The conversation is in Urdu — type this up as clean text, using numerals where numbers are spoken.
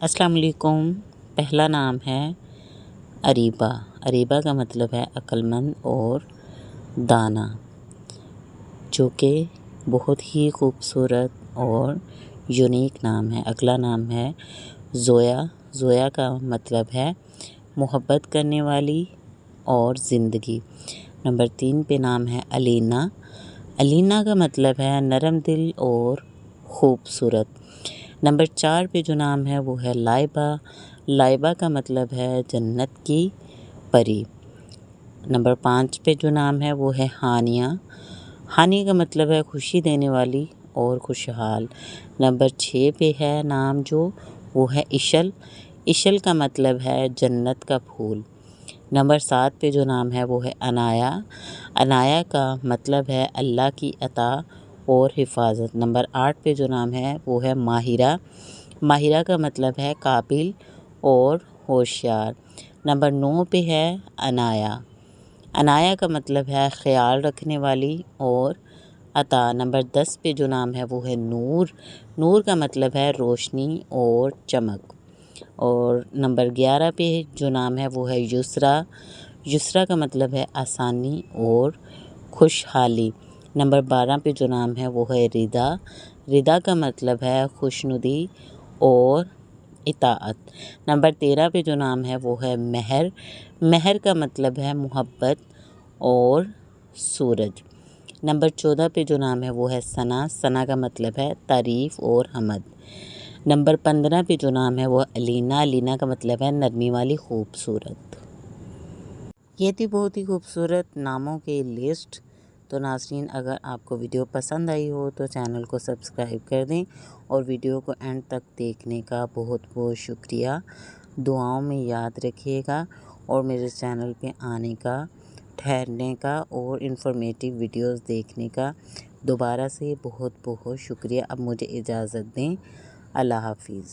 السلام علیکم۔ پہلا نام ہے اریبہ۔ اریبہ کا مطلب ہے عقل مند اور دانا، جو کہ بہت ہی خوبصورت اور یونیک نام ہے۔ اگلا نام ہے زویا۔ زویا کا مطلب ہے محبت کرنے والی اور زندگی۔ نمبر 3 پہ نام ہے الینا۔ الینا کا مطلب ہے نرم دل اور خوبصورت۔ نمبر 4 پہ جو نام ہے وہ ہے لائبہ۔ لائبہ کا مطلب ہے جنت کی پری۔ نمبر 5 پہ جو نام ہے وہ ہے ہانیہ۔ ہانیہ کا مطلب ہے خوشی دینے والی اور خوشحال۔ نمبر 6 پہ ہے نام جو وہ ہے اشل۔ اشل کا مطلب ہے جنت کا پھول۔ نمبر 7 پہ جو نام ہے وہ ہے عنایا۔ عنایا کا مطلب ہے اللہ کی عطا اور حفاظت۔ نمبر 8 پہ جو نام ہے وہ ہے ماہرہ۔ ماہرہ کا مطلب ہے قابل اور ہوشیار۔ نمبر 9 پہ ہے عنایا۔ عنایا کا مطلب ہے خیال رکھنے والی اور عطا۔ نمبر 10 پہ جو نام ہے وہ ہے نور۔ نور کا مطلب ہے روشنی اور چمک۔ اور نمبر 11 پہ جو نام ہے وہ ہے یسریٰ۔ یسریٰ کا مطلب ہے آسانی اور خوشحالی۔ نمبر 12 پہ جو نام ہے وہ ہے رضا۔ رضا کا مطلب ہے خوشنودی اور اطاعت۔ نمبر 13 پہ جو نام ہے وہ ہے مہر۔ مہر کا مطلب ہے محبت اور سورج۔ نمبر 14 پہ جو نام ہے وہ ہے ثنا۔ ثنا کا مطلب ہے تعریف اور حمد۔ نمبر 15 پہ جو نام ہے وہ الینا۔ الینا کا مطلب ہے نرمی والی خوبصورت۔ یہ تھی بہت ہی خوبصورت ناموں کی لسٹ۔ تو ناظرین، اگر آپ کو ویڈیو پسند آئی ہو تو چینل کو سبسکرائب کر دیں اور ویڈیو کو اینڈ تک دیکھنے کا بہت بہت شکریہ۔ دعاؤں میں یاد رکھیے گا اور میرے چینل پہ آنے کا، ٹھہرنے کا اور انفارمیٹیو ویڈیوز دیکھنے کا دوبارہ سے بہت بہت شکریہ۔ اب مجھے اجازت دیں۔ اللہ حافظ۔